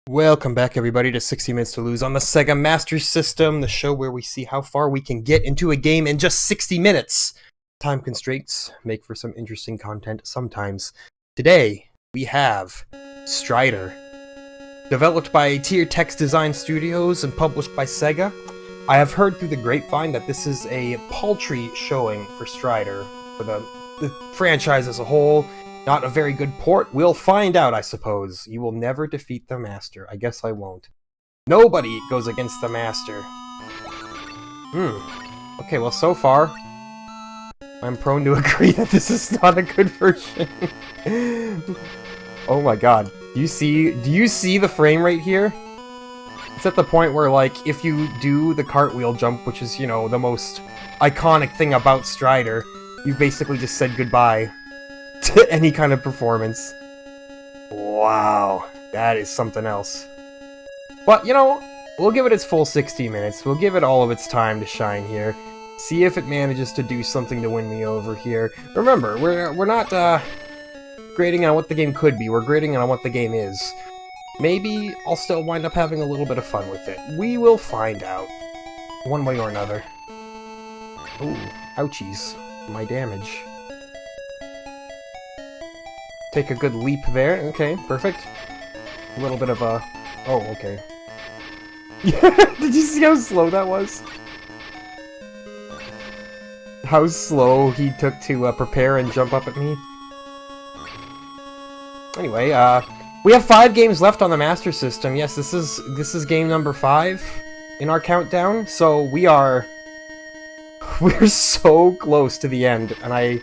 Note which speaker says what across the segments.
Speaker 1: Welcome back, everybody, to 60 Minutes to Lose on the Sega Master System, the show where we see how far we can get into a game in just 60 minutes. Time constraints make for some interesting content sometimes. Today, we have Strider. Developed by Tier Text Design Studios and published by Sega. I have heard through the grapevine that this is a paltry showing for Strider, for the franchise as a whole. Not a very good port. We'll find out, I suppose. You will never defeat the Master. I guess I won't. Nobody goes against the Master. Okay, well, so far, I'm prone to agree that this is not a good version. Oh my god. Do you see the frame rate here? It's at the point where, like, if you do the cartwheel jump, which is, you know, the most iconic thing about Strider, you've basically just said goodbye to any kind of performance. Wow, that is something else. But, you know, we'll give it its full 60 minutes. We'll give it all of its time to shine here. See if it manages to do something to win me over here. Remember, we're not grading on what the game could be. We're grading on what the game is. Maybe I'll still wind up having a little bit of fun with it. We will find out. One way or another. Ooh, ouchies. My damage. Take a good leap there. Okay, perfect. A little bit of a... Oh, okay. Did you see how slow that was? How slow he took to prepare and jump up at me? Anyway, we have 5 games left on the Master System. Yes, this is game number 5 in our countdown. So we're so close to the end, and I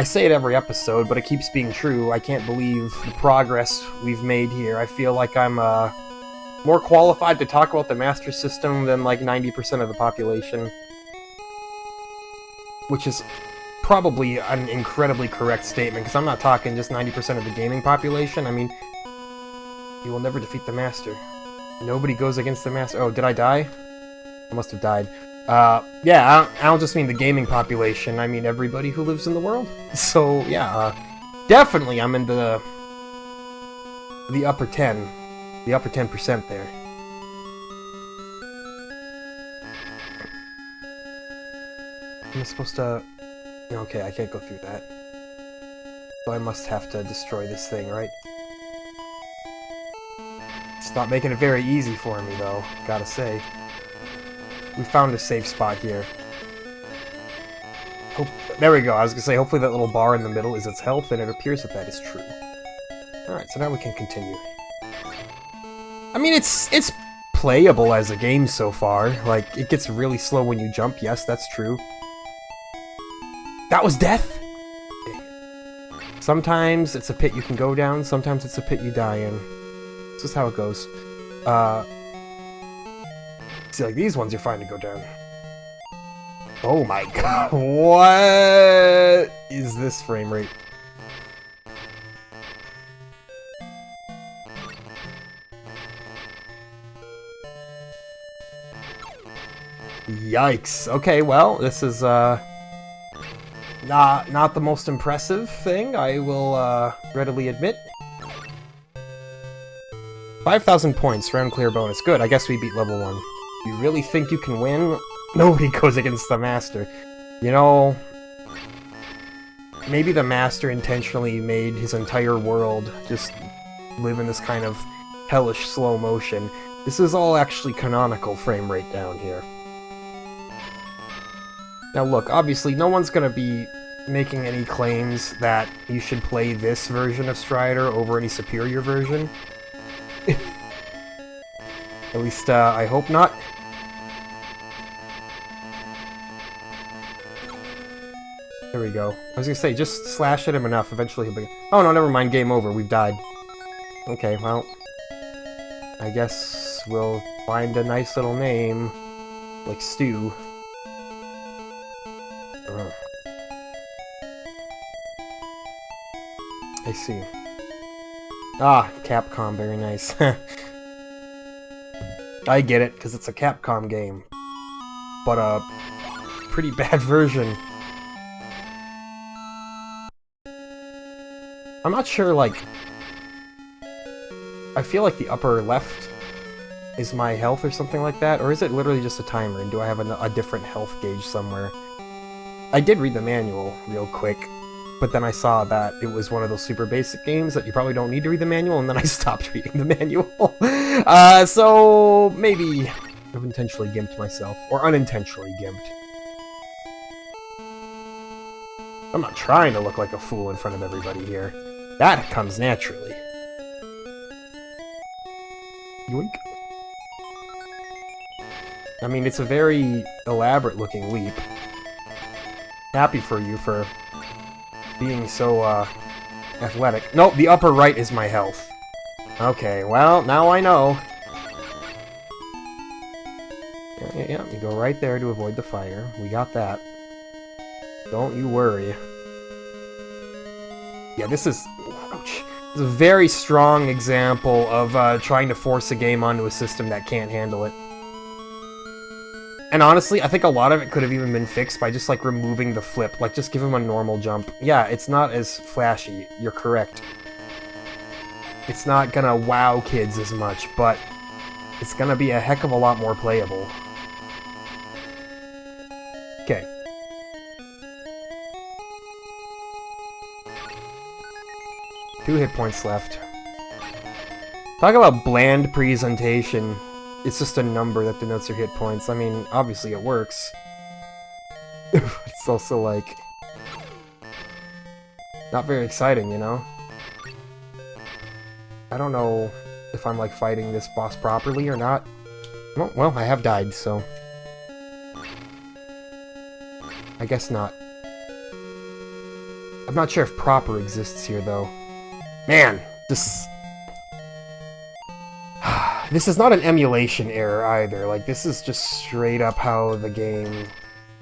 Speaker 1: say it every episode, but it keeps being true. I can't believe the progress we've made here. I feel like I'm more qualified to talk about the Master System than like 90% of the population. Which is probably an incredibly correct statement, because I'm not talking just 90% of the gaming population. I mean, you will never defeat the Master. Nobody goes against the Master. Oh, did I die? I must have died. Yeah, I don't just mean the gaming population, I mean everybody who lives in the world. So, yeah, definitely I'm in the upper 10. The upper 10% there. Am I supposed to... Okay, I can't go through that. So I must have to destroy this thing, right? It's not making it very easy for me, though, gotta say. We found a safe spot here. There we go. I was gonna say, hopefully that little bar in the middle is its health, and it appears that that is true. Alright, so now we can continue. I mean, it's playable as a game so far. Like, it gets really slow when you jump. Yes, that's true. That was death! Sometimes it's a pit you can go down, sometimes it's a pit you die in. This is how it goes. See, like these ones, you're fine to go down. Oh my god, what is this frame rate? Yikes. Okay, well, this is, not the most impressive thing, I will, readily admit. 5,000 points, round clear bonus. Good, I guess we beat level 1. You really think you can win? Nobody goes against the Master. You know, maybe the Master intentionally made his entire world just live in this kind of hellish slow motion. This is all actually canonical frame rate down here. Now look, obviously no one's gonna be making any claims that you should play this version of Strider over any superior version. At least, I hope not. There we go. I was gonna say, just slash at him enough, eventually he'll be... Oh no, never mind, game over, we've died. Okay, well... I guess we'll find a nice little name, like Stu. I see. Ah, Capcom, very nice. I get it, because it's a Capcom game. But a pretty bad version. I'm not sure, like... I feel like the upper left is my health or something like that, or is it literally just a timer, and do I have a different health gauge somewhere? I did read the manual real quick, but then I saw that it was one of those super basic games that you probably don't need to read the manual, and then I stopped reading the manual. So maybe I've intentionally gimped myself, or unintentionally gimped. I'm not trying to look like a fool in front of everybody here. That comes naturally. Yoink. I mean, it's a very elaborate-looking leap. Happy for you for being so, athletic. Nope, the upper right is my health. Okay, well, now I know. Yeah, you go right there to avoid the fire. We got that. Don't you worry. Yeah, this is... Ouch. This is a very strong example of, trying to force a game onto a system that can't handle it. And honestly, I think a lot of it could have even been fixed by just, like, removing the flip. Like, just give him a normal jump. Yeah, it's not as flashy. You're correct. It's not gonna wow kids as much, but it's gonna be a heck of a lot more playable. Okay. Two hit points left. Talk about bland presentation. It's just a number that denotes your hit points. I mean, obviously it works. It's also, like... not very exciting, you know? I don't know if I'm, like, fighting this boss properly or not. Well, I have died, so... I guess not. I'm not sure if proper exists here, though. Man, this... This is not an emulation error either. Like, this is just straight up how the game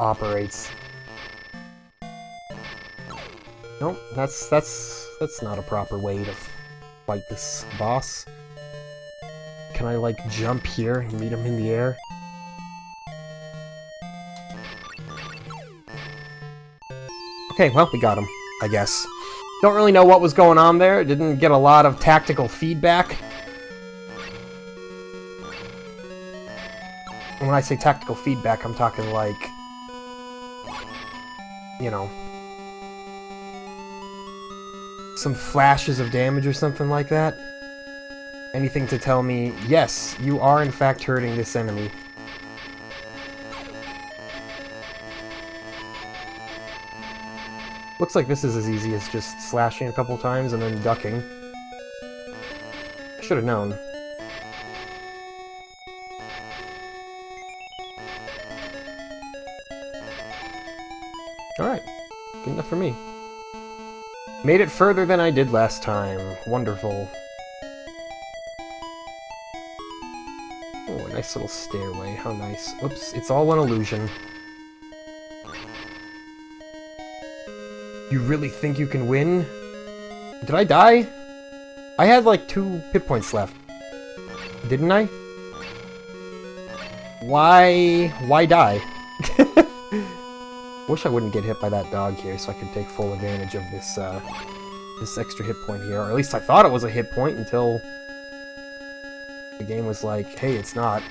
Speaker 1: operates. Nope, that's not a proper way to fight this boss. Can I, like, jump here and meet him in the air? Okay, well, we got him, I guess. Don't really know what was going on there. Didn't get a lot of tactical feedback. And when I say tactical feedback, I'm talking like, you know, some flashes of damage or something like that. Anything to tell me, yes, you are in fact hurting this enemy. Looks like this is as easy as just slashing a couple times and then ducking. I should have known. Alright, good enough for me. Made it further than I did last time. Wonderful. Oh, a nice little stairway. How nice. Oops, it's all an illusion. You really think you can win? Did I die? I had like 2 hit points left. Didn't I? Why die? Wish I wouldn't get hit by that dog here so I could take full advantage of this, this extra hit point here. Or at least I thought it was a hit point until the game was like, hey, it's not.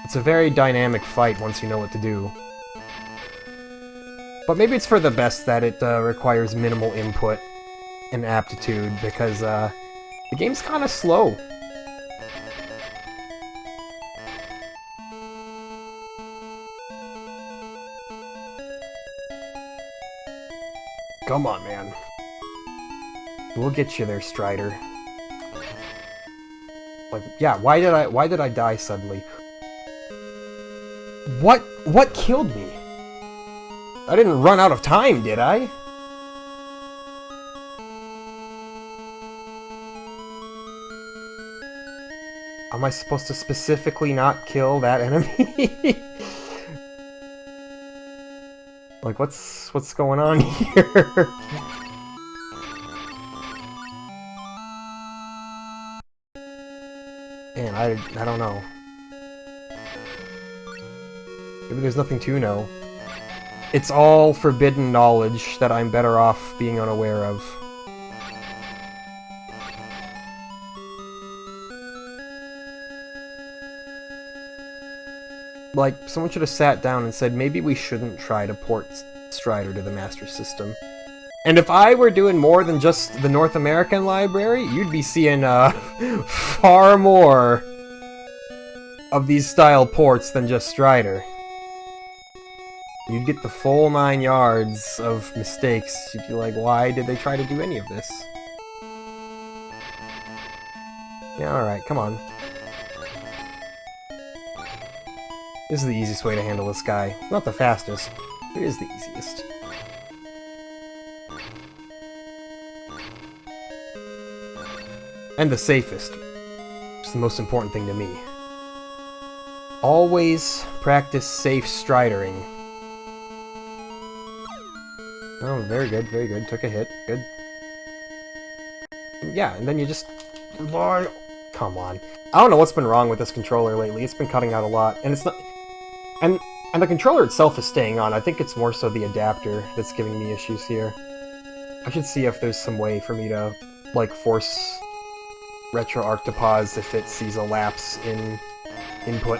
Speaker 1: It's a very dynamic fight once you know what to do. But maybe it's for the best that it requires minimal input and aptitude, because the game's kind of slow. Come on, man. We'll get you there, Strider. Like, yeah, why did I die suddenly? What killed me? I didn't run out of time, did I? Am I supposed to specifically not kill that enemy? Like, what's going on here? Man, I don't know. Maybe there's nothing to know. It's all forbidden knowledge that I'm better off being unaware of. Like, someone should have sat down and said, maybe we shouldn't try to port Strider to the Master System. And if I were doing more than just the North American library, you'd be seeing, far more of these style ports than just Strider. You'd get the full 9 yards of mistakes. You'd be like, why did they try to do any of this? Yeah, alright, come on. This is the easiest way to handle this guy. Not the fastest, but it is the easiest. And the safest. It's the most important thing to me. Always practice safe stridering. Oh, very good, very good. Took a hit. Good. Yeah, and then you just... Come on. I don't know what's been wrong with this controller lately. It's been cutting out a lot, and it's not... And the controller itself is staying on. I think it's more so the adapter that's giving me issues here. I should see if there's some way for me to, like, force RetroArch to pause if it sees a lapse in input.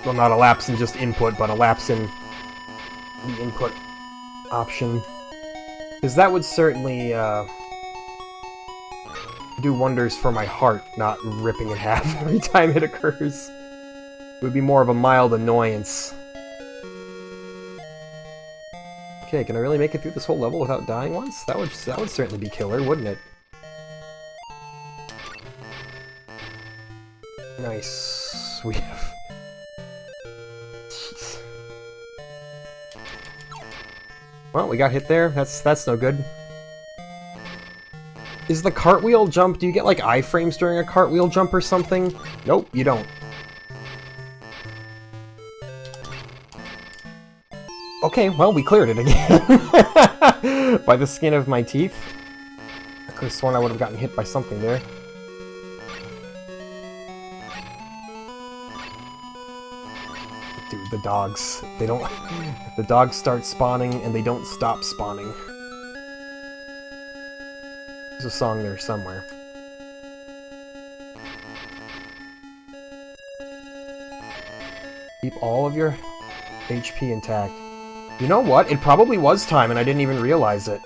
Speaker 1: Well, not a lapse in just input, but a lapse in the input option. Because that would certainly do wonders for my heart, not ripping in half every time it occurs. It would be more of a mild annoyance. Okay, can I really make it through this whole level without dying once? That would certainly be killer, wouldn't it? Nice. We have... Jeez. Well, we got hit there. That's no good. Is the cartwheel jump... Do you get, like, iframes during a cartwheel jump or something? Nope, you don't. Okay, well, we cleared it again. By the skin of my teeth. I could have sworn I would have gotten hit by something there. Dude, the dogs. They don't... The dogs start spawning, and they don't stop spawning. There's a song there somewhere. Keep all of your HP intact. You know what? It probably was time, and I didn't even realize it.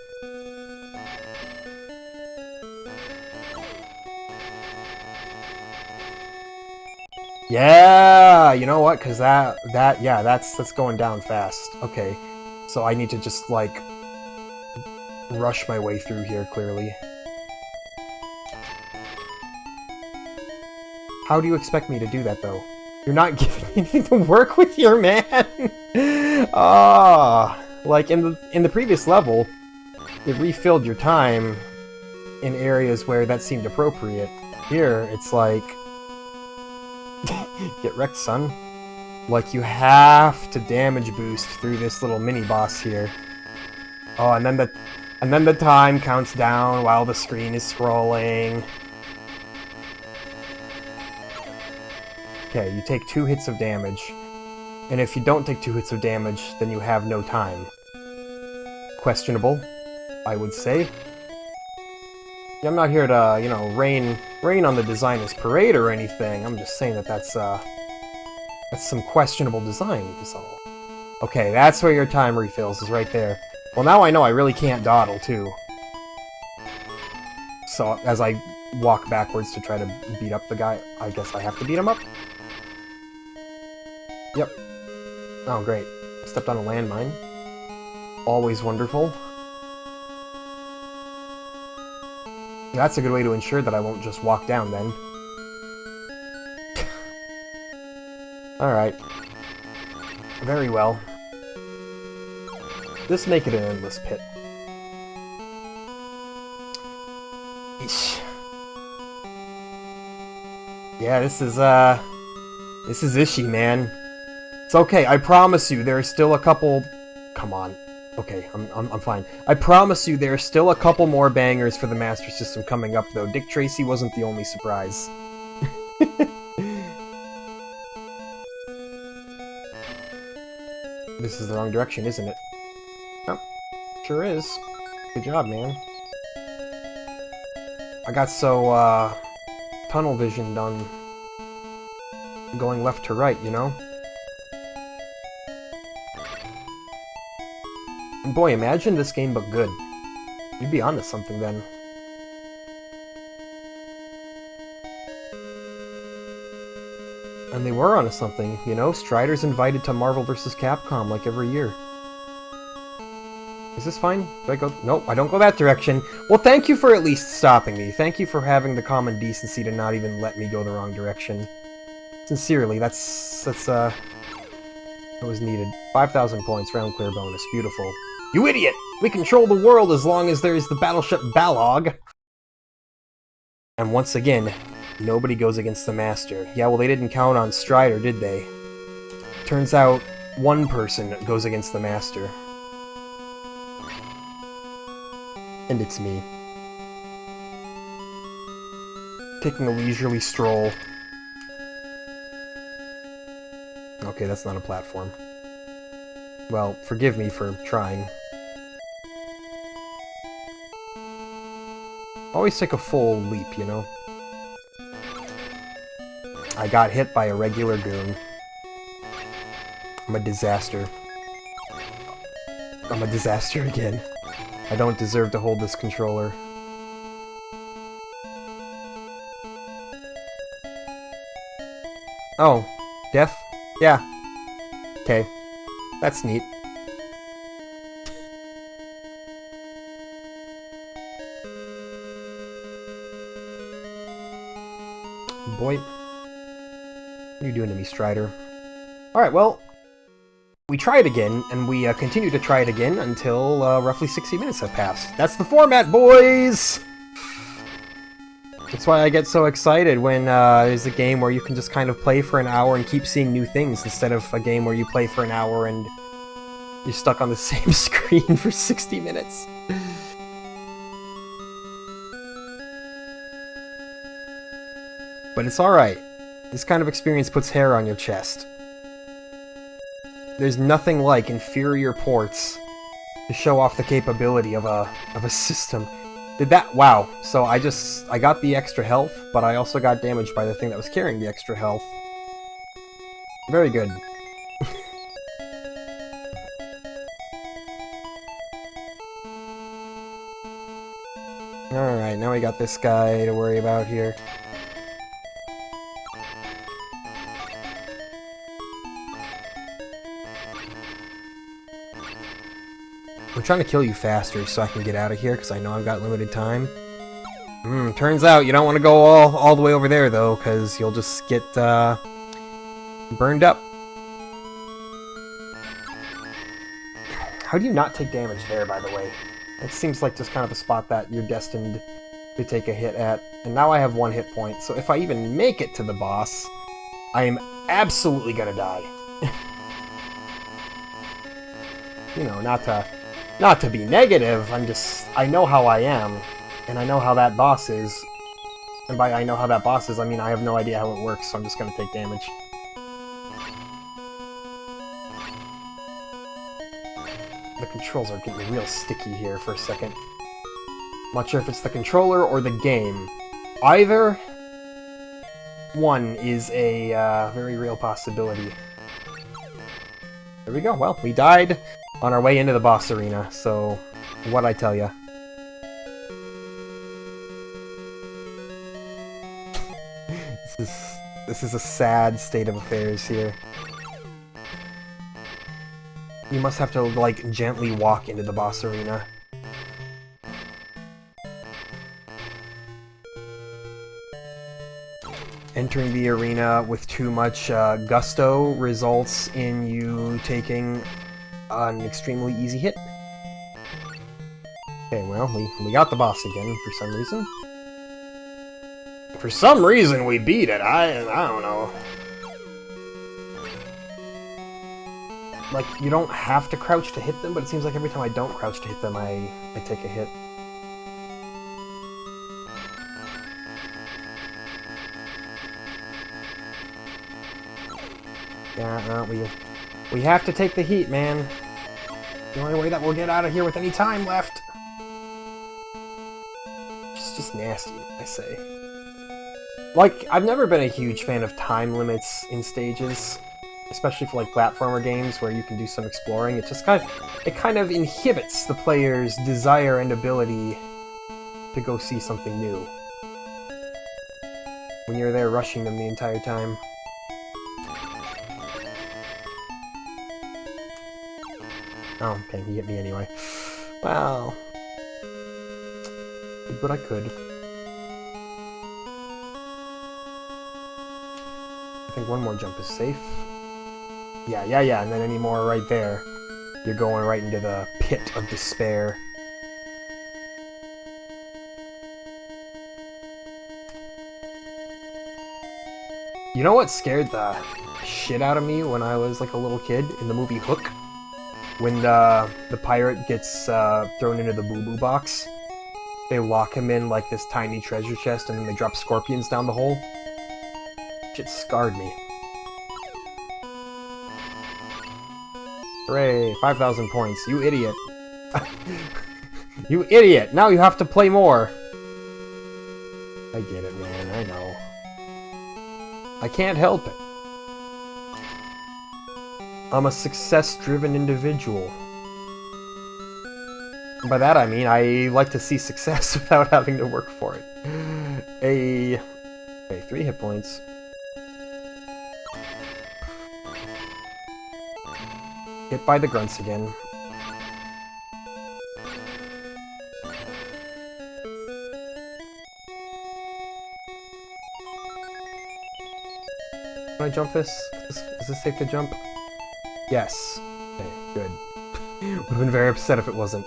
Speaker 1: Yeah, you know what? Because yeah, that's going down fast. Okay, so I need to just, like, rush my way through here, clearly. How do you expect me to do that, though? You're not giving me anything to work with here, man! Ah, like in the previous level, it refilled your time in areas where that seemed appropriate. Here, it's like... Get wrecked, son. Like, you have to damage boost through this little mini-boss here. Oh, and then the time counts down while the screen is scrolling. Okay, you take 2 hits of damage. And if you don't take 2 hits of damage, then you have no time. Questionable, I would say. Yeah, I'm not here to, you know, rain on the designer's parade or anything. I'm just saying that that's some questionable design, is all. Okay, that's where your time refills, is right there. Well, now I know I really can't dawdle, too. So, as I walk backwards to try to beat up the guy, I guess I have to beat him up? Yep. Oh, great. Stepped on a landmine. Always wonderful. That's a good way to ensure that I won't just walk down, then. Alright. Very well. Just make it an endless pit. Eesh. Yeah, this is ishy, man. It's okay, I promise you, there are still a couple... Come on. Okay, I'm fine. I promise you there are still a couple more bangers for the Master System coming up, though. Dick Tracy wasn't the only surprise. This is the wrong direction, isn't it? Oh, sure is. Good job, man. I got so, tunnel vision done. Going left to right, you know? And boy, imagine this game but good. You'd be onto something then. And they were onto something, you know? Strider's invited to Marvel vs. Capcom like every year. Is this fine? Do I go? Nope, I don't go that direction. Well, thank you for at least stopping me. Thank you for having the common decency to not even let me go the wrong direction. Sincerely, that was needed. 5,000 points, round clear bonus. Beautiful. You idiot! We control the world as long as there's the battleship Balog. And once again, nobody goes against the Master. Yeah, well, they didn't count on Strider, did they? Turns out, one person goes against the Master. And it's me. Taking a leisurely stroll. Okay, that's not a platform. Well, forgive me for trying. Always take a full leap, you know? I got hit by a regular goon. I'm a disaster. I'm a disaster again. I don't deserve to hold this controller. Oh, death? Yeah. Okay. That's neat. Boy. What are you doing to me, Strider? Alright, well, we try it again, and we continue to try it again until roughly 60 minutes have passed. That's the format, boys! That's why I get so excited when there's a game where you can just kind of play for an hour and keep seeing new things, instead of a game where you play for an hour and you're stuck on the same screen for 60 minutes. But it's alright. This kind of experience puts hair on your chest. There's nothing like inferior ports to show off the capability of a system. Did that? Wow. So I got the extra health, but I also got damaged by the thing that was carrying the extra health. Very good. Alright, now we got this guy to worry about here. I'm trying to kill you faster so I can get out of here, because I know I've got limited time. Turns out you don't want to go all the way over there, though, because you'll just get, burned up. How do you not take damage there, by the way? It seems like just kind of a spot that you're destined to take a hit at. And now I have 1 hit point, so if I even make it to the boss, I am absolutely gonna die. You know, not to be negative, I know how I am, and I know how that boss is. And by I know how that boss is, I mean I have no idea how it works, so I'm just gonna take damage. The controls are getting real sticky here for a second. I'm not sure if it's the controller or the game. Either one is a very real possibility. There we go. Well, we died on our way into the boss arena, so what'd I tell ya? This is a sad state of affairs here. You must have to, like, gently walk into the boss arena. Entering the arena with too much gusto results in you taking an extremely easy hit. Okay, well, we got the boss again for some reason. For some reason we beat it, I don't know. Like, you don't have to crouch to hit them, but it seems like every time I don't crouch to hit them, I take a hit. Yeah, we We have to take the heat, man. The only way that we'll get out of here with any time left. It's just nasty, I say. Like, I've never been a huge fan of time limits in stages, especially for like platformer games where you can do some exploring. It just kind of inhibits the player's desire and ability to go see something new when you're there rushing them the entire time. Oh, okay, he hit me anyway. Well, did what I could. I think one more jump is safe. Yeah, and then any more right there, you're going right into the pit of despair. You know what scared the shit out of me when I was like a little kid in the movie Hook? When the pirate gets thrown into the boo-boo box, they lock him in like this tiny treasure chest and then they drop scorpions down the hole. Shit scarred me. Hooray, 5,000 points. You idiot. You idiot! Now you have to play more! I get it, man. I know. I can't help it. I'm a success-driven individual. And by that I mean I like to see success without having to work for it. Okay, 3 hit points. Hit by the grunts again. Can I jump this? Is this safe to jump? Yes. Okay, good. Would have been very upset if it wasn't.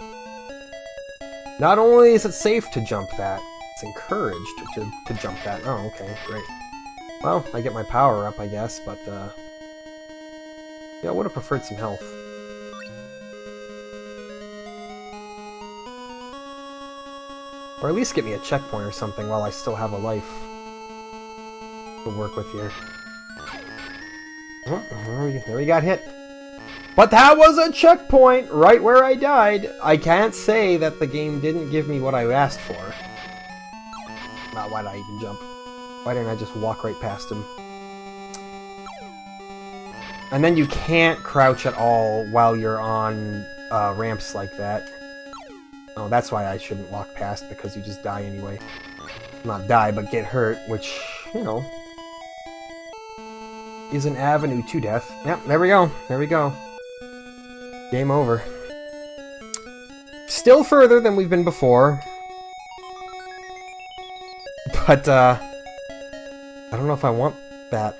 Speaker 1: Not only is it safe to jump that, it's encouraged to jump that. Oh, okay, great. Well, I get my power up, I guess, but, yeah, I would have preferred some health. Or at least get me a checkpoint or something while I still have a life to work with here. Oh, there we got hit. But that was a checkpoint right where I died. I can't say that the game didn't give me what I asked for. Well, why did I even jump? Why didn't I just walk right past him? And then you can't crouch at all while you're on ramps like that. Oh, that's why I shouldn't walk past, because you just die anyway. Not die, but get hurt, which, you know, is an avenue to death. Yep, there we go. There we go. Game over. Still further than we've been before. But, I don't know if I want that.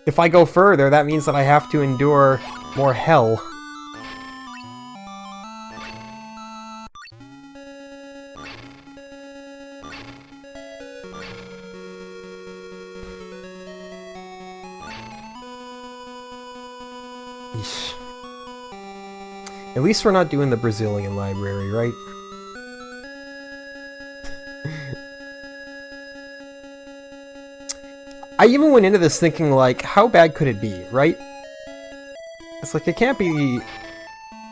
Speaker 1: If I go further, that means that I have to endure more hell. Eesh. At least we're not doing the Brazilian library, right? I even went into this thinking, like, how bad could it be, right? It's like, it can't be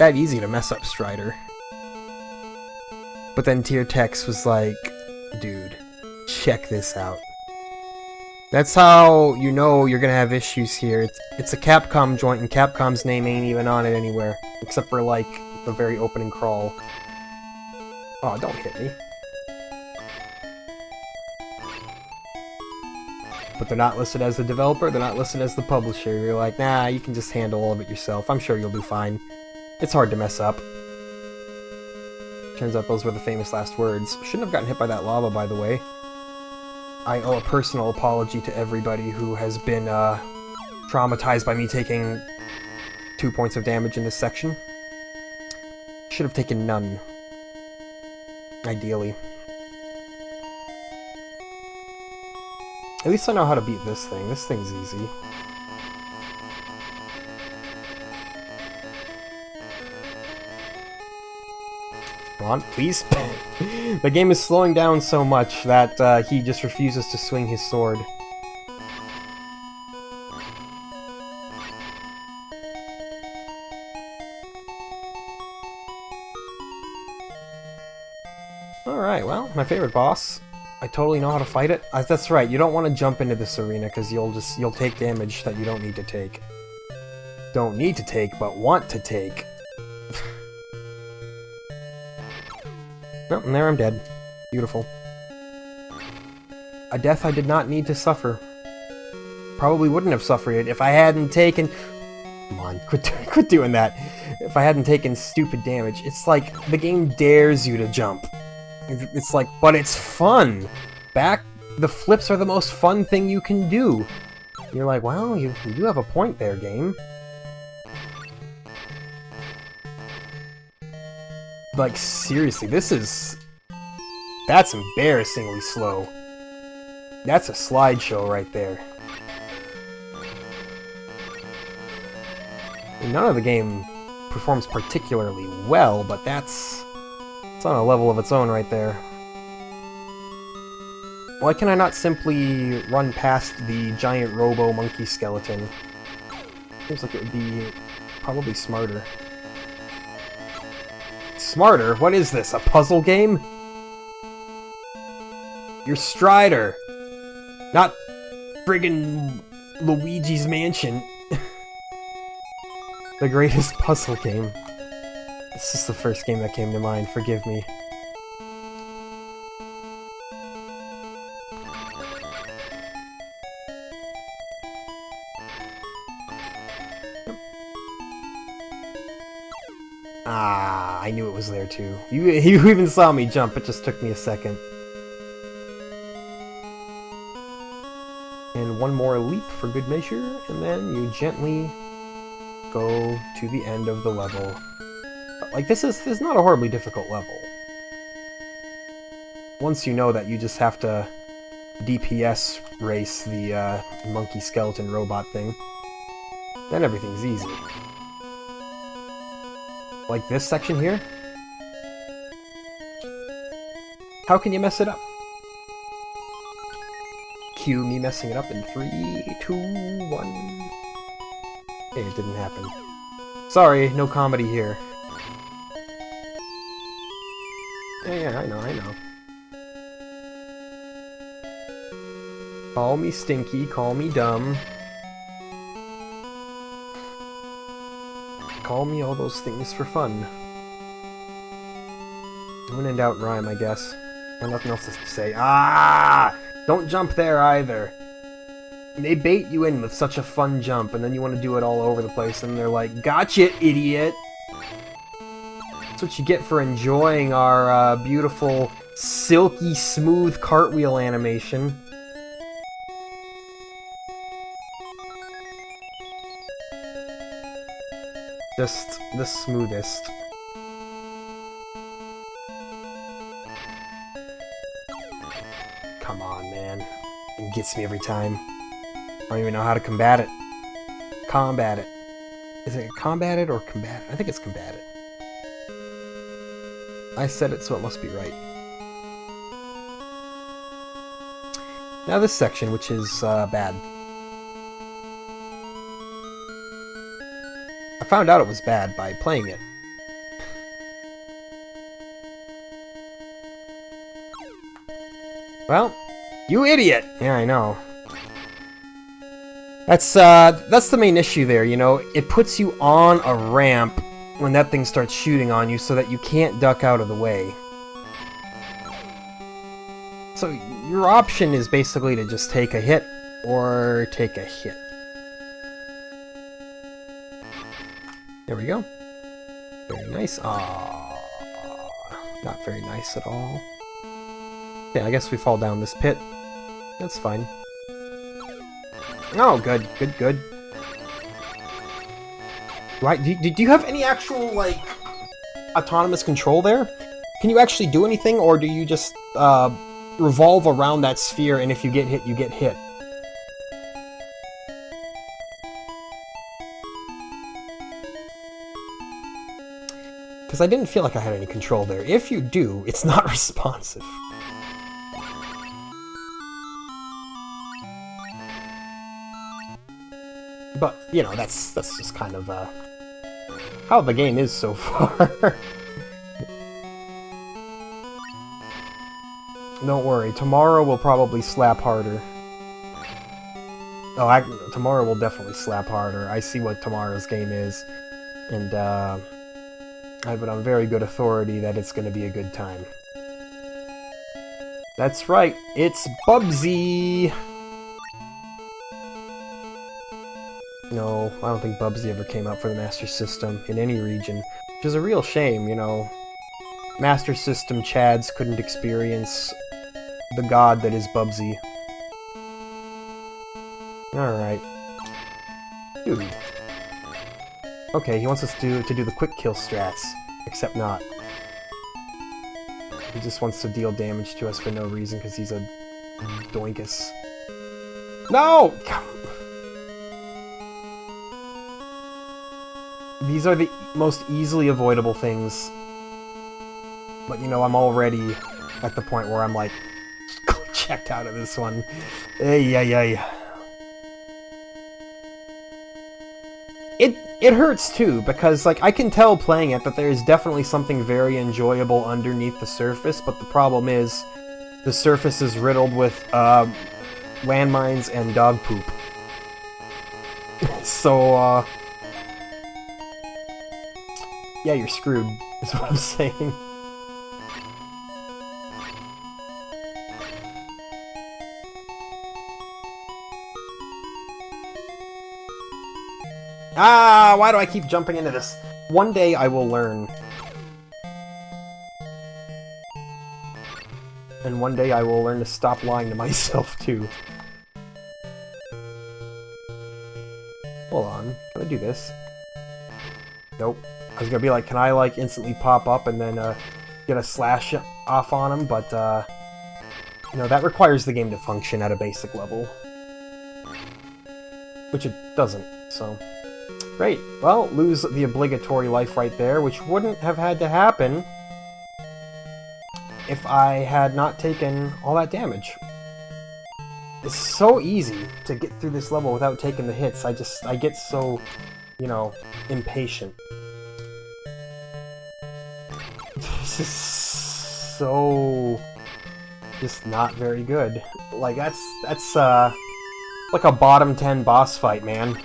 Speaker 1: that easy to mess up Strider. But then Tier Tex was like, dude, check this out. That's how you know you're gonna have issues here. It's a Capcom joint, and Capcom's name ain't even on it anywhere. Except for, like, the very opening crawl. Oh, don't hit me. But they're not listed as the developer, they're not listed as the publisher. You're like, nah, you can just handle all of it yourself. I'm sure you'll do fine. It's hard to mess up. Turns out those were the famous last words. Shouldn't have gotten hit by that lava, by the way. I owe a personal apology to everybody who has been, traumatized by me taking 2 points of damage in this section. Should have taken none. Ideally. At least I know how to beat this thing. This thing's easy. Come on, please. The game is slowing down so much that he just refuses to swing his sword. Alright, well, my favorite boss. I totally know how to fight it. That's right, you don't want to jump into this arena because you'll take damage that you don't need to take. Don't need to take, but want to take. Oh, and there I'm dead. Beautiful. A death I did not need to suffer. Probably wouldn't have suffered it if I hadn't taken... Come on, quit doing that. If I hadn't taken stupid damage. It's like the game dares you to jump. It's like, but it's fun! The flips are the most fun thing you can do. You're like, well, you do have a point there, game. Like, seriously, that's embarrassingly slow. That's a slideshow right there. None of the game performs particularly well, but it's on a level of its own right there. Why can I not simply run past the giant robo-monkey skeleton? Seems like it would be probably smarter. Smarter? What is this, a puzzle game? You're Strider! Not friggin' Luigi's Mansion. The greatest puzzle game. This is the first game that came to mind, forgive me. Ah, I knew it was there too. You even saw me jump, it just took me a second. And one more leap for good measure, and then you gently go to the end of the level. Like, this is not a horribly difficult level. Once you know that you just have to DPS race the monkey skeleton robot thing, then everything's easy. Like this section here? How can you mess it up? Cue me messing it up in 3, 2, 1... Hey, it didn't happen. Sorry, no comedy here. Yeah, I know. Call me stinky, call me dumb. Call me all those things for fun. When in doubt, rhyme, I guess. Got nothing else to say. Ah! Don't jump there either. They bait you in with such a fun jump, and then you want to do it all over the place, and they're like, "Gotcha, idiot!" That's what you get for enjoying our beautiful, silky smooth cartwheel animation. Just the smoothest. Come on, man. It gets me every time. I don't even know how to combat it. Combat it. Is it combat it or combat it? I think it's combat it. I said it, so it must be right. Now this section, which is bad. I found out it was bad by playing it. Well, you idiot! Yeah, I know. That's the main issue there, you know? It puts you on a ramp when that thing starts shooting on you so that you can't duck out of the way. So your option is basically to just take a hit or take a hit. There we go. Very nice. Ah, not very nice at all. Yeah, I guess we fall down this pit. That's fine. Oh, good, good, good. Right, do you have any actual, like, autonomous control there? Can you actually do anything, or do you just, revolve around that sphere, and if you get hit, you get hit? Because I didn't feel like I had any control there. If you do, it's not responsive. But, you know, that's just kind of, how the game is so far. Don't worry, tomorrow we'll probably slap harder. Oh, tomorrow we'll definitely slap harder. I see what tomorrow's game is. And, I have it on very good authority that it's gonna be a good time. That's right, it's Bubsy! No, I don't think Bubsy ever came out for the Master System in any region. Which is a real shame, you know. Master System Chads couldn't experience the god that is Bubsy. Alright. Dude. Okay, he wants us to do the quick kill strats. Except not. He just wants to deal damage to us for no reason because he's a doinkus. No! These are the most easily avoidable things. But you know, I'm already at the point where I'm like, checked out of this one. Ay. It hurts too, because like I can tell playing it that there is definitely something very enjoyable underneath the surface, but the problem is the surface is riddled with landmines and dog poop. So yeah, you're screwed, is what I'm saying. Ah, why do I keep jumping into this? One day I will learn. And one day I will learn to stop lying to myself, too. Hold on. Can I do this? Nope. I was gonna be like, can I, like, instantly pop up and then, get a slash off on him, but, you know, that requires the game to function at a basic level. Which it doesn't, so... Great. Well, lose the obligatory life right there, which wouldn't have had to happen if I had not taken all that damage. It's so easy to get through this level without taking the hits. I get so, you know, impatient. This is so... just not very good. Like, that's like a bottom 10 boss fight, man.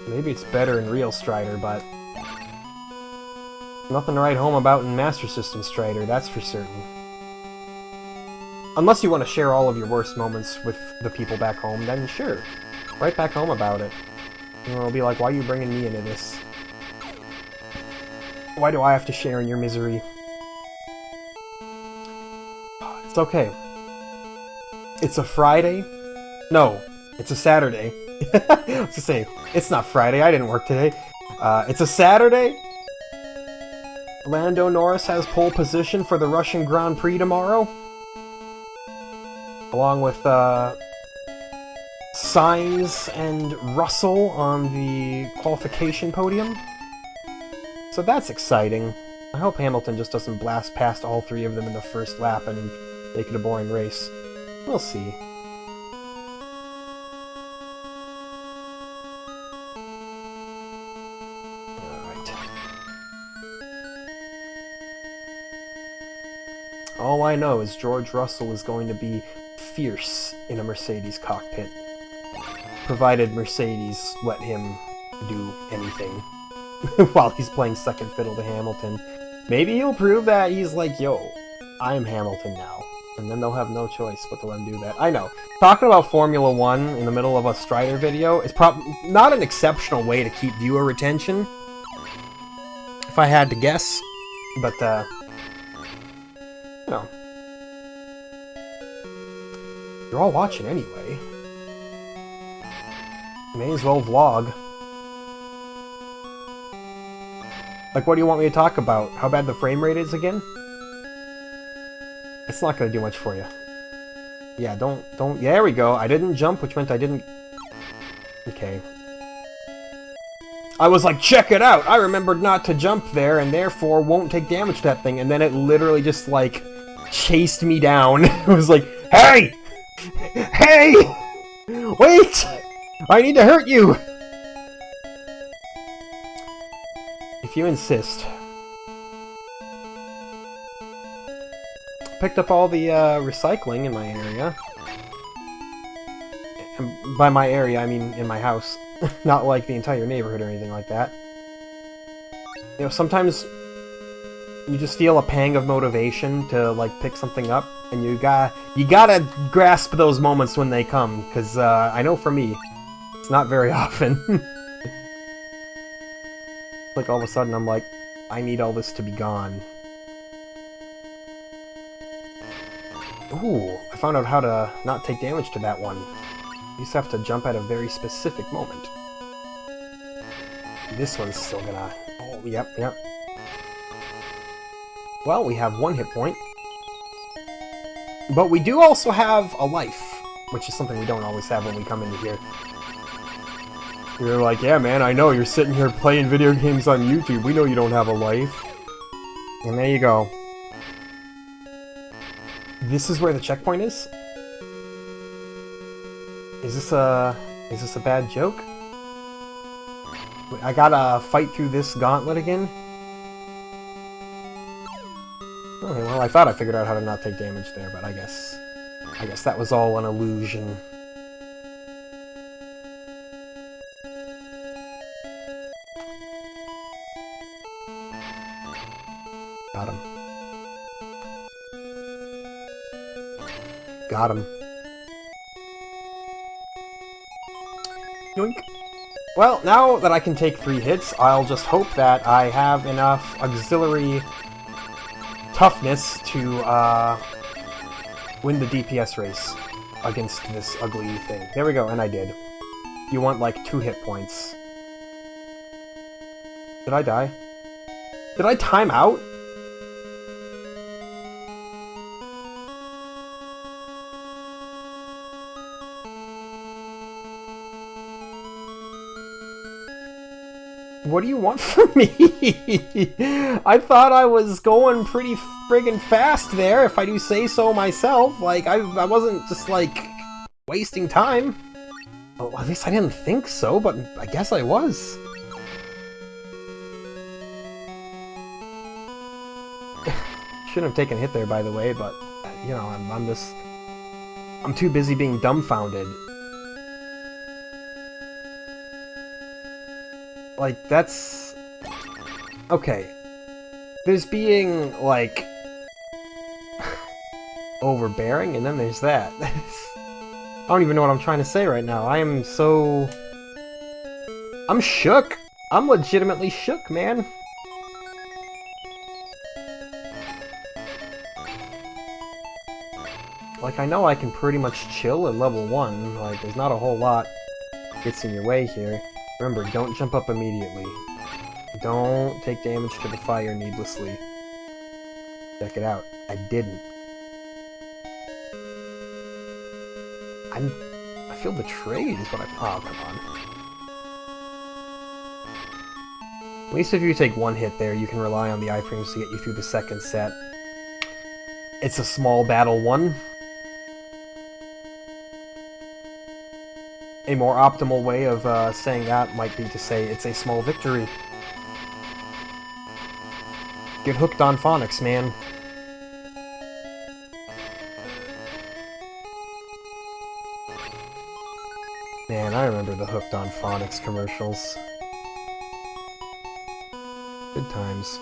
Speaker 1: Maybe it's better in real Strider, but... nothing to write home about in Master System Strider, that's for certain. Unless you want to share all of your worst moments with the people back home, then sure. Write back home about it. And it'll be like, why are you bringing me into this? Why do I have to share in your misery? It's okay. It's a Friday? No, it's a Saturday. I was to say, it's not Friday, I didn't work today. It's a Saturday? Lando Norris has pole position for the Russian Grand Prix tomorrow. Along with, Sainz and Russell on the qualification podium. So that's exciting. I hope Hamilton just doesn't blast past all three of them in the first lap and make it a boring race. We'll see. All I know is George Russell is going to be fierce in a Mercedes cockpit. Provided Mercedes let him do anything while he's playing second fiddle to Hamilton. Maybe he'll prove that he's like, yo, I'm Hamilton now. And then they'll have no choice but to let him do that. I know. Talking about Formula 1 in the middle of a Strider video is probably not an exceptional way to keep viewer retention, if I had to guess. But, no. You're all watching anyway. May as well vlog. Like, what do you want me to talk about? How bad the frame rate is again? It's not gonna do much for you. Yeah, don't... Yeah, there we go. I didn't jump, which meant I didn't... Okay. I was like, check it out! I remembered not to jump there, and therefore won't take damage to that thing. And then it literally just, like, chased me down. It was like, hey! Hey! Wait! I need to hurt you! If you insist. picked up all the recycling in my area. And by my area, I mean in my house. Not like the entire neighborhood or anything like that. You know, sometimes you just feel a pang of motivation to, like, pick something up, and you gotta grasp those moments when they come, because, I know for me, it's not very often. Like, all of a sudden, I'm like, I need all this to be gone. Ooh, I found out how to not take damage to that one. You just have to jump at a very specific moment. This one's still gonna... Oh, yep. Well, we have 1 hit point. But we do also have a life, which is something we don't always have when we come into here. You're like, yeah man, I know, you're sitting here playing video games on YouTube, we know you don't have a life. And there you go. This is where the checkpoint is? Is this a bad joke? I gotta fight through this gauntlet again? Okay, well, I thought I figured out how to not take damage there, but I guess that was all an illusion. Got him. Got him. Yoink. Well, now that I can take 3 hits, I'll just hope that I have enough auxiliary toughness to win the DPS race against this ugly thing. There we go, and I did. You want like 2 hit points. Did I die? Did I time out? What do you want from me? I thought I was going pretty friggin' fast there, if I do say so myself. Like, I wasn't just, like, wasting time. Well, at least I didn't think so, but I guess I was. Shouldn't have taken a hit there, by the way, but, you know, I'm too busy being dumbfounded. Like, that's... Okay. There's being, like... overbearing, and then there's that. I don't even know what I'm trying to say right now. I am so... I'm shook! I'm legitimately shook, man! Like, I know I can pretty much chill at level 1. Like, there's not a whole lot gets in your way here. Remember, don't jump up immediately. Don't take damage to the fire needlessly. Check it out. I didn't. I feel betrayed is what I... Oh, come on. At least if you take 1 hit there, you can rely on the iframes to get you through the second set. It's a small battle 1. A more optimal way of saying that might be to say it's a small victory. Get hooked on phonics, man. Man, I remember the Hooked on Phonics commercials. Good times.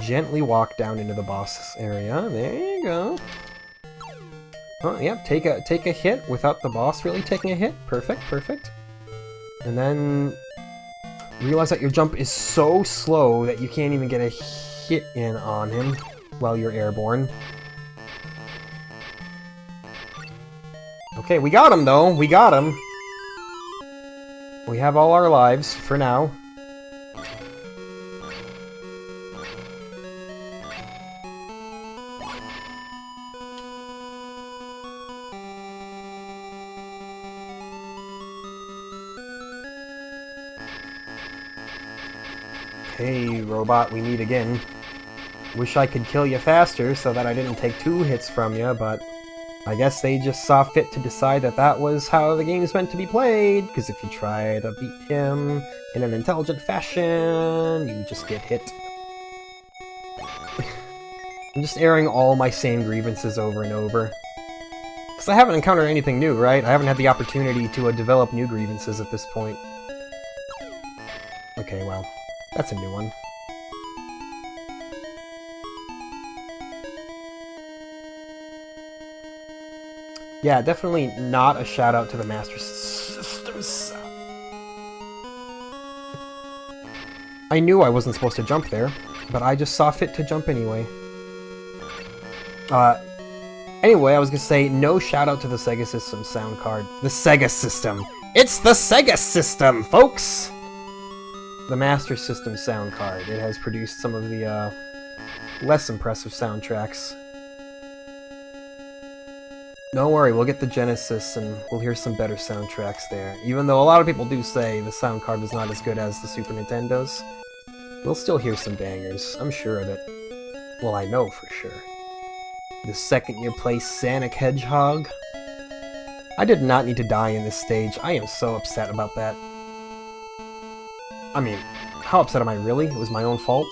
Speaker 1: Gently walk down into the boss area. There you go. Oh, yep, take a hit without the boss really taking a hit. Perfect, perfect. And then realize that your jump is so slow that you can't even get a hit in on him while you're airborne. Okay, we got him though. We got him. We have all our lives for now. Hey, robot, we meet again. Wish I could kill you faster so that I didn't take 2 hits from you, but I guess they just saw fit to decide that that was how the game's meant to be played, because if you try to beat him in an intelligent fashion, you just get hit. I'm just airing all my same grievances over and over. Because I haven't encountered anything new, right? I haven't had the opportunity to develop new grievances at this point. Okay, well, that's a new one. Yeah, definitely not a shout-out to the Master Systems. I knew I wasn't supposed to jump there, but I just saw fit to jump anyway. Anyway, I was gonna say, no shout-out to the Sega System sound card. The Sega System! It's the Sega System, folks! The Master System sound card. It has produced some of the, less impressive soundtracks. Don't worry, we'll get the Genesis and we'll hear some better soundtracks there. Even though a lot of people do say the sound card is not as good as the Super Nintendo's, we'll still hear some bangers. I'm sure of it. Well, I know for sure. The second you play Sonic Hedgehog. I did not need to die in this stage. I am so upset about that. I mean, how upset am I really? It was my own fault?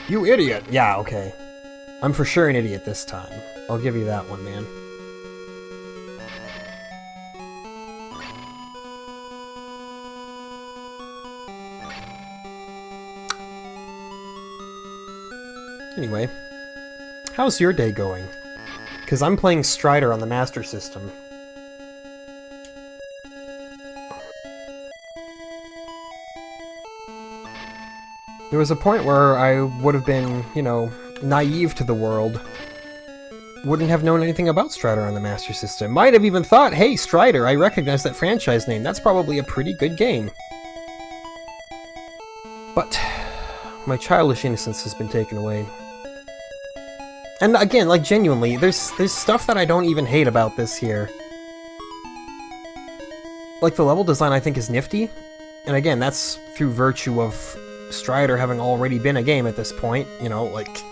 Speaker 1: You idiot! Yeah, okay. I'm for sure an idiot this time. I'll give you that one, man. Anyway, how's your day going? Because I'm playing Strider on the Master System. There was a point where I would have been, you know, naive to the world. Wouldn't have known anything about Strider on the Master System. Might have even thought, hey, Strider, I recognize that franchise name. That's probably a pretty good game. But my childish innocence has been taken away. And again, like, genuinely, there's stuff that I don't even hate about this here. Like, the level design I think is nifty. And again, that's through virtue of Strider having already been a game at this point. You know, like...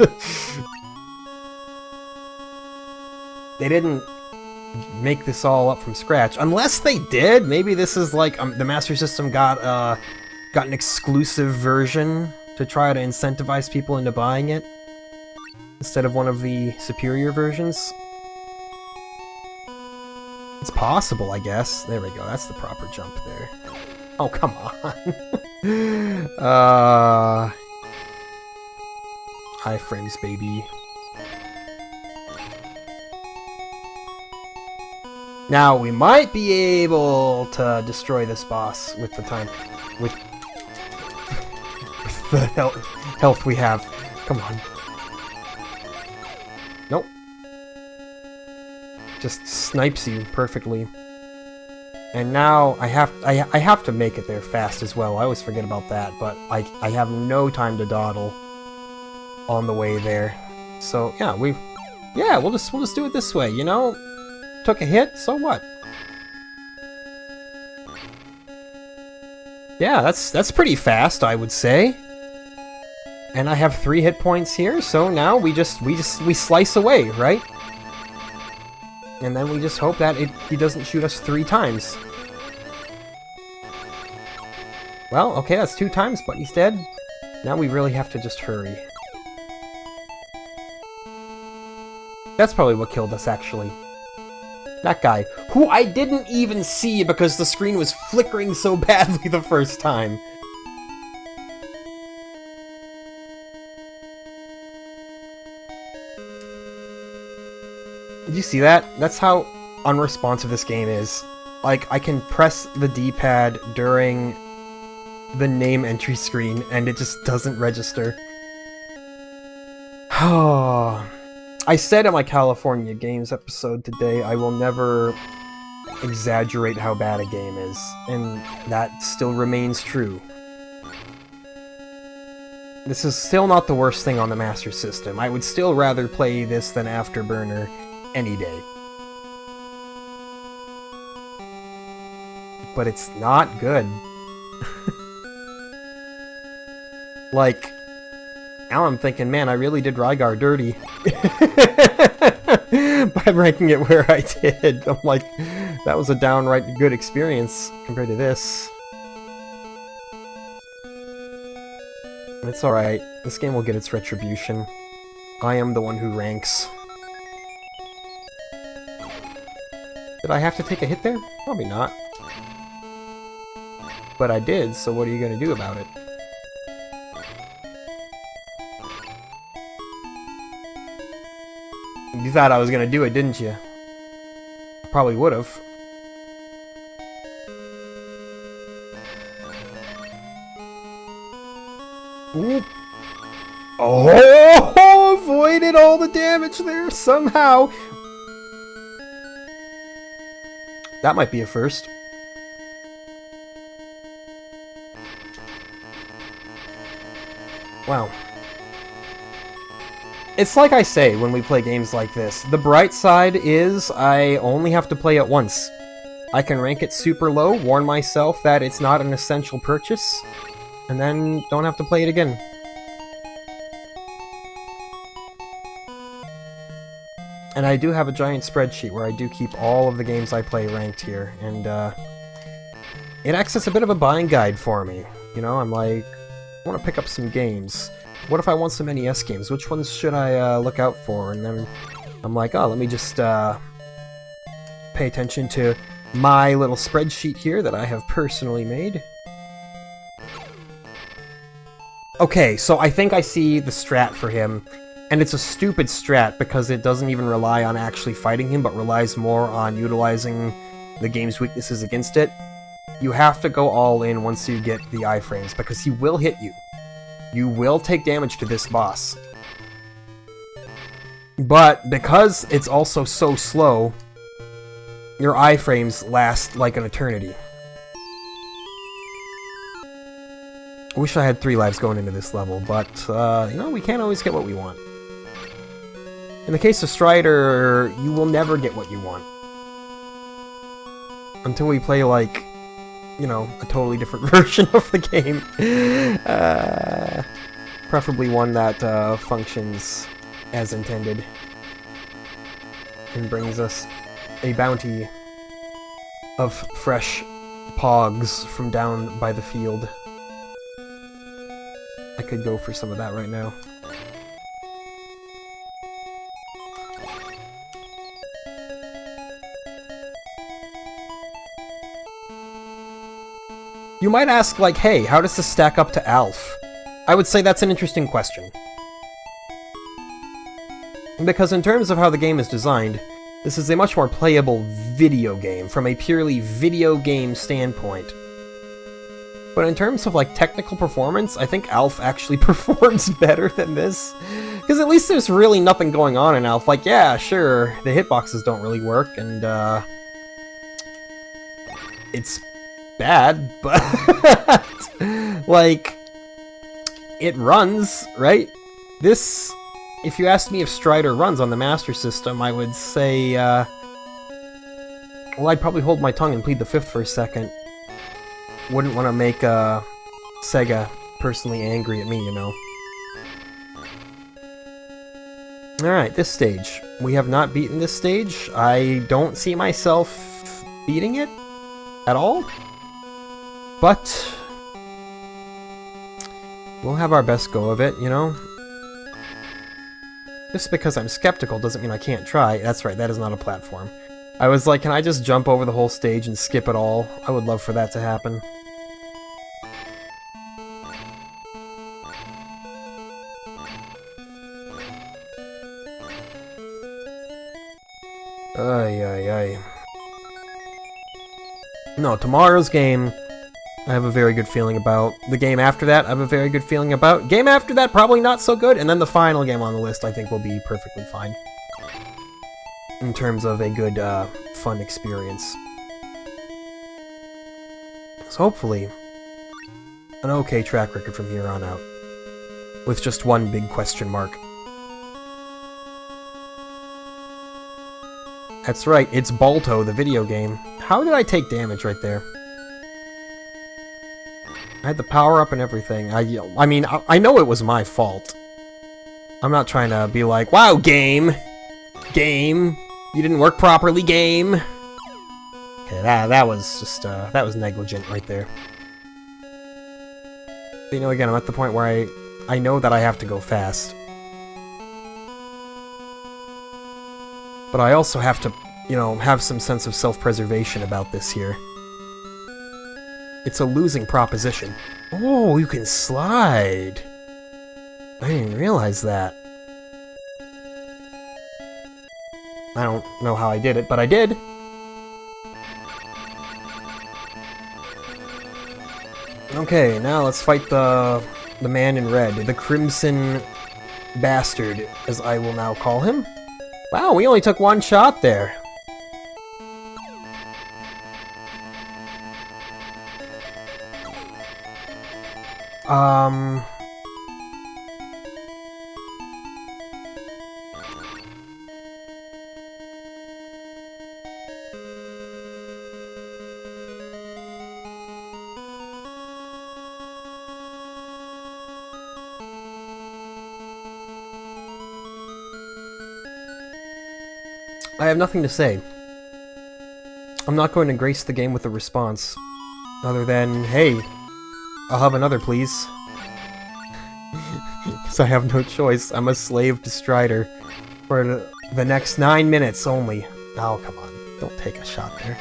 Speaker 1: they didn't make this all up from scratch. Unless they did! Maybe this is like, the Master System got an exclusive version to try to incentivize people into buying it, instead of one of the superior versions. It's possible, I guess. There we go, that's the proper jump there. Oh, come on. Iframes, baby. Now, we might be able to destroy this boss with the time. With the health we have. Come on. Nope. Just snipes you perfectly. And now I have to make it there fast as well. I always forget about that, but I have no time to dawdle on the way there. So yeah, we'll just do it this way, you know? Took a hit, so what? Yeah, that's pretty fast, I would say. And I have 3 hit points here, so now we slice away, right? And then we just hope that he doesn't shoot us 3 times. Well, okay, that's 2 times, but he's dead. Now we really have to just hurry. That's probably what killed us, actually. That guy, who I didn't even see because the screen was flickering so badly the first time. Did you see that? That's how unresponsive this game is. Like, I can press the D-pad during the name entry screen, and it just doesn't register. I said in my California Games episode today, I will never exaggerate how bad a game is, and that still remains true. This is still not the worst thing on the Master System. I would still rather play this than Afterburner any day. But it's not good. Like, now I'm thinking, man, I really did Rygar dirty. By ranking it where I did. I'm like, that was a downright good experience compared to this. It's alright. This game will get its retribution. I am the one who ranks. Did I have to take a hit there? Probably not. But I did, so what are you gonna do about it? You thought I was gonna do it, didn't you? Probably would've. Ooh. Oh! Avoided all the damage there somehow! That might be a first. Wow. It's like I say when we play games like this. The bright side is I only have to play it once. I can rank it super low, warn myself that it's not an essential purchase, and then don't have to play it again. And I do have a giant spreadsheet where I do keep all of the games I play ranked here, and it acts as a bit of a buying guide for me. You know, I'm like, I want to pick up some games. What if I want some NES games? Which ones should I look out for? And then I'm like, oh, let me just pay attention to my little spreadsheet here that I have personally made. Okay, so I think I see the strat for him. And it's a stupid strat because it doesn't even rely on actually fighting him, but relies more on utilizing the game's weaknesses against it. You have to go all in once you get the iframes, because he will hit you. You will take damage to this boss. But because it's also so slow, your iframes last like an eternity. I wish I had 3 lives going into this level, but, you know, we can't always get what we want. In the case of Strider, you will never get what you want. Until we play, like, you know, a totally different version of the game. Preferably one that functions as intended. And brings us a bounty of fresh pogs from down by the field. I could go for some of that right now. You might ask, like, hey, how does this stack up to Alf? I would say that's an interesting question. Because in terms of how the game is designed, this is a much more playable video game from a purely video game standpoint. But in terms of, like, technical performance, I think Alf actually performs better than this. Because at least there's really nothing going on in Alf. Like, yeah, sure, the hitboxes don't really work, and, it's bad, but like, it runs, right? This, if you asked me if Strider runs on the Master System, I would say, well, I'd probably hold my tongue and plead the fifth for a second. Wouldn't want to make Sega personally angry at me, you know. Alright, this stage. We have not beaten this stage. I don't see myself beating it at all. But we'll have our best go of it, you know? Just because I'm skeptical doesn't mean I can't try. That's right, that is not a platform. I was like, can I just jump over the whole stage and skip it all? I would love for that to happen. Ay, ay, ay. No, tomorrow's game, I have a very good feeling about. The game after that, I have a very good feeling about. Game after that, probably not so good. And then the final game on the list, I think, will be perfectly fine. In terms of a good, fun experience. So hopefully, an okay track record from here on out. With just one big question mark. That's right, it's Balto, the video game. How did I take damage right there? I had the power up and everything. I mean, I know it was my fault. I'm not trying to be like, wow, game! Game! You didn't work properly, game! Okay, that was just, that was negligent right there. But, you know, again, I'm at the point where I know that I have to go fast. But I also have to, you know, have some sense of self-preservation about this here. It's a losing proposition. Oh, you can slide! I didn't realize that. I don't know how I did it, but I did! Okay, now let's fight the man in red. The Crimson Bastard, as I will now call him. Wow, we only took one shot there. I have nothing to say. I'm not going to grace the game with a response. Other than, hey, I'll have another, please. Because I have no choice. I'm a slave to Strider. For the next 9 minutes only. Oh, come on. Don't take a shot there.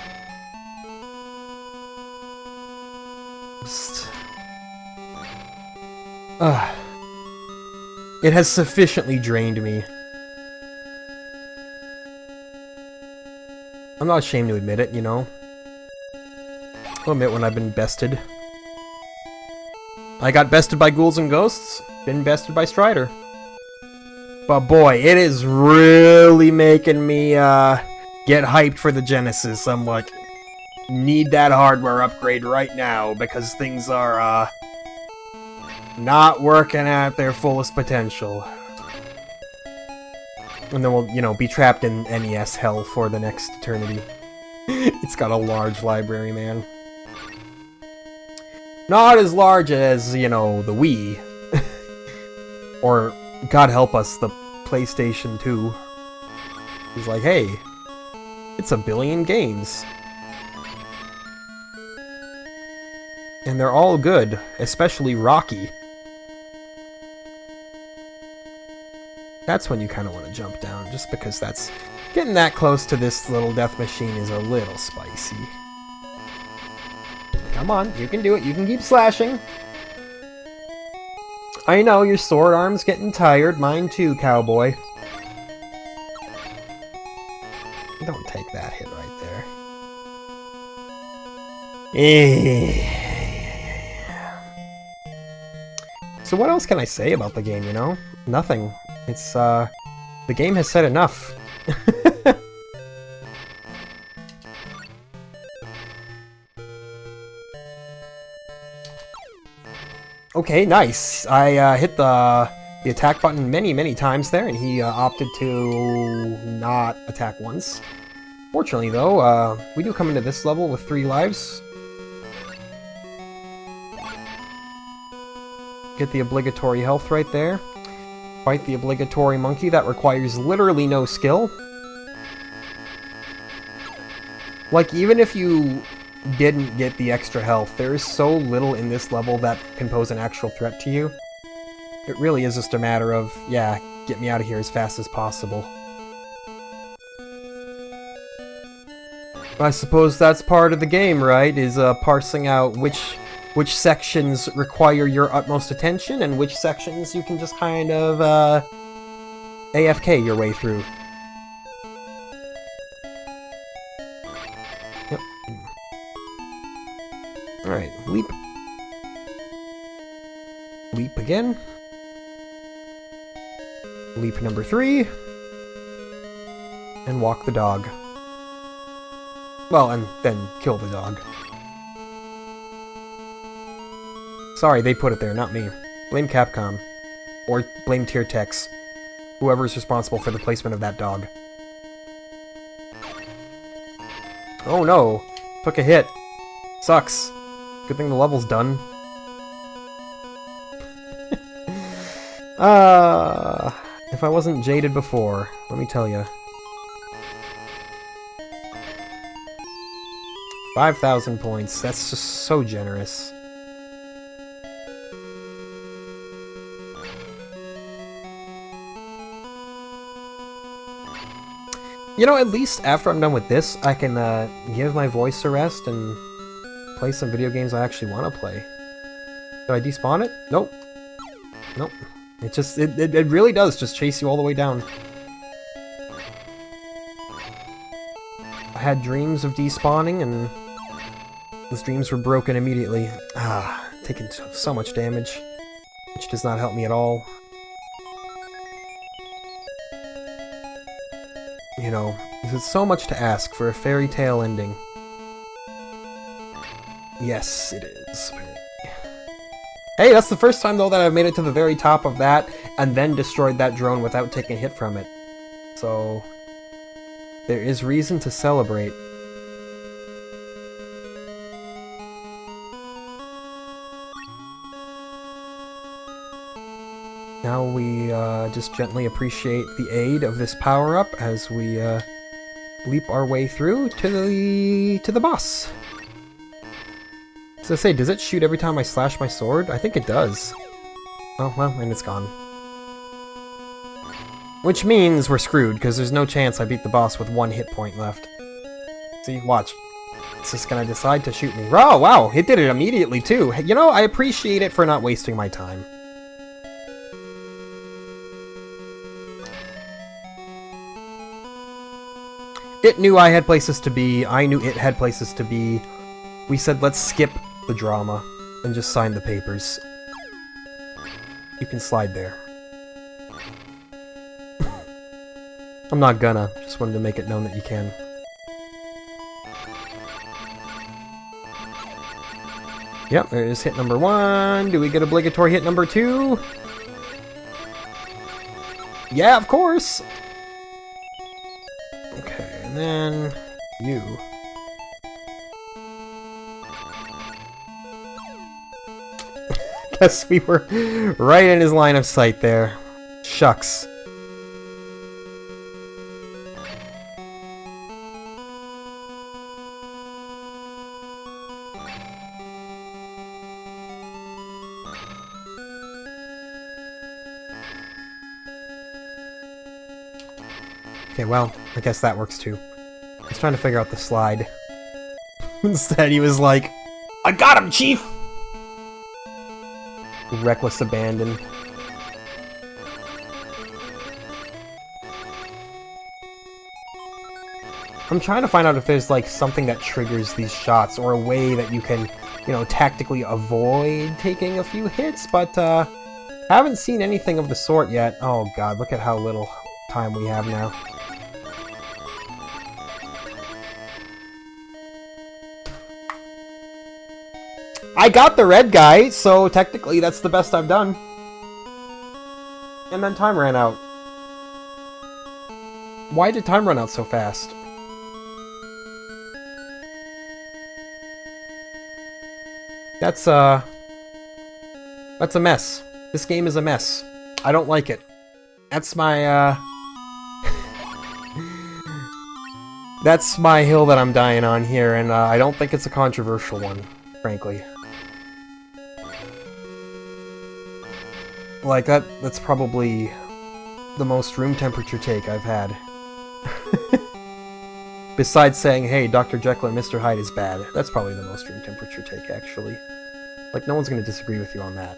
Speaker 1: Just... It has sufficiently drained me. I'm not ashamed to admit it, you know. I'll admit when I've been bested. I got bested by Ghouls and Ghosts, been bested by Strider. But boy, it is really making me get hyped for the Genesis. I'm like, need that hardware upgrade right now, because things are not working at their fullest potential. And then we'll, you know, be trapped in NES hell for the next eternity. It's got a large library, man. Not as large as, you know, the Wii. Or, God help us, the PlayStation 2. He's like, hey, it's 1 billion games. And they're all good, especially Rocky. That's when you kind of want to jump down, just because that's... Getting that close to this little death machine is a little spicy. Come on, you can do it, you can keep slashing. I know, your sword arm's getting tired, mine too, cowboy. Don't take that hit right there. So what else can I say about the game, you know? Nothing. It's, the game has said enough. Okay, nice. I hit the attack button many times there, and he opted to not attack once. Fortunately, though, we do come into this level with 3 lives. Get the obligatory health right there. Fight the obligatory monkey that requires literally no skill. Like, even if you didn't get the extra health, there is so little in this level that can pose an actual threat to you. It really is just a matter of, yeah, get me out of here as fast as possible. I suppose that's part of the game, right? Is parsing out which sections require your utmost attention and which sections you can just kind of AFK your way through. Yep. Alright, leap. Leap again. Leap number 3. And walk the dog. Well, and then kill the dog. Sorry, they put it there, not me. Blame Capcom. Or blame Tier Tex. Whoever's responsible for the placement of that dog. Oh no! Took a hit. Sucks. Good thing the level's done. If I wasn't jaded before, let me tell you. 5,000 points, that's just so generous. You know, at least after I'm done with this, I can give my voice a rest and play some video games I actually want to play. Did I despawn it? Nope. Nope. It just, it really does just chase you all the way down. I had dreams of despawning, and those dreams were broken immediately. Taking so much damage, which does not help me at all. You know, it's so much to ask for a fairy tale ending. Yes, it is. Hey, that's the first time, though, that I've made it to the very top of that, and then destroyed that drone without taking a hit from it. So, there is reason to celebrate. Now we just gently appreciate the aid of this power-up as we leap our way through to the boss. So say, does it shoot every time I slash my sword? I think it does. Oh, well, and it's gone. Which means we're screwed, because there's no chance I beat the boss with 1 hit point left. See, watch. It's just gonna decide to shoot me. Oh, wow, it did it immediately, too. You know, I appreciate it for not wasting my time. It knew I had places to be, I knew it had places to be. We said, let's skip the drama and just sign the papers. You can slide there. I'm not gonna, just wanted to make it known that you can. Yep, there's hit number 1. Do we get obligatory hit number 2? Yeah, of course! Okay, and then you. Guess we were right in his line of sight there. Shucks. Okay, well, I guess that works too. I was trying to figure out the slide. Instead, he was like, I got him, Chief! Reckless abandon. I'm trying to find out if there's like something that triggers these shots, or a way that you can, you know, tactically avoid taking a few hits, but haven't seen anything of the sort yet. Oh god, look at how little time we have now. I got the red guy, so technically that's the best I've done. And then time ran out. Why did time run out so fast? That's a mess. This game is a mess. I don't like it. That's my, that's my hill that I'm dying on here, and I don't think it's a controversial one, frankly. Like, that's probably the most room temperature take I've had. Besides saying, hey, Dr. Jekyll and Mr. Hyde is bad. That's probably the most room temperature take, actually. Like, no one's gonna disagree with you on that.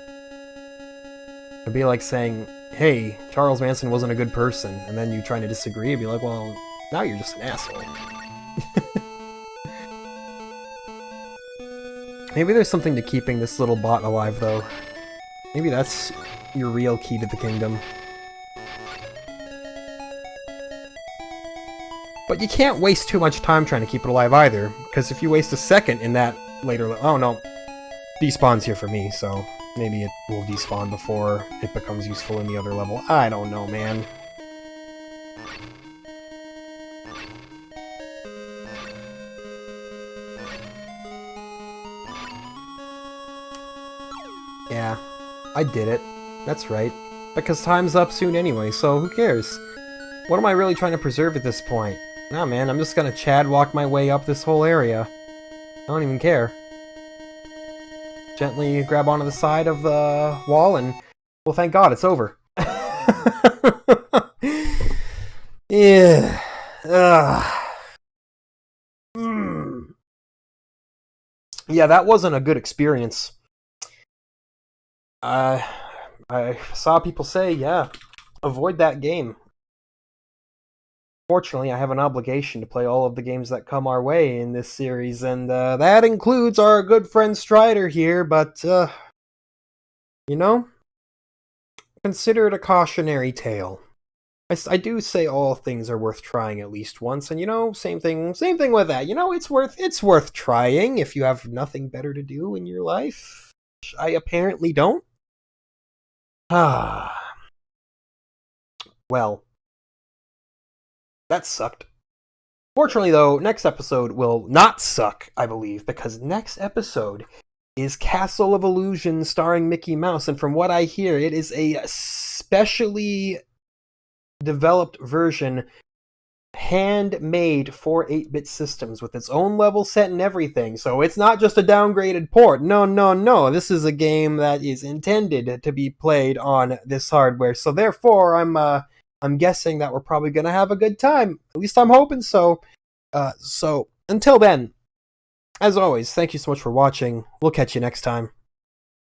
Speaker 1: It'd be like saying, hey, Charles Manson wasn't a good person, and then you trying to disagree, it'd be like, well, now you're just an asshole. Maybe there's something to keeping this little bot alive, though. Maybe that's your real key to the kingdom. But you can't waste too much time trying to keep it alive either, because if you waste a second in that later... Oh no, despawn's here for me, so maybe it will despawn before it becomes useful in the other level. I don't know, man. Yeah, I did it. That's right. Because time's up soon anyway, so who cares? What am I really trying to preserve at this point? Nah, man, I'm just gonna Chad walk my way up this whole area. I don't even care. Gently grab onto the side of the wall and... well, thank God, it's over. Yeah. Mm. Yeah, that wasn't a good experience. I saw people say, yeah, avoid that game. Fortunately, I have an obligation to play all of the games that come our way in this series, and that includes our good friend Strider here, but, you know, consider it a cautionary tale. I do say all things are worth trying at least once, and same thing with that. It's worth trying if you have nothing better to do in your life. I apparently don't. Ah, well, that sucked. Fortunately, though, next episode will not suck, I believe, because next episode is Castle of Illusion starring Mickey Mouse, and from what I hear, it is a specially developed version handmade for 8-bit systems with its own level set and everything. So it's not just a downgraded port. No, no, no. This is a game that is intended to be played on this hardware. So therefore, I'm guessing that we're probably going to have a good time. At least I'm hoping so. So until then, as always, thank you so much for watching. We'll catch you next time.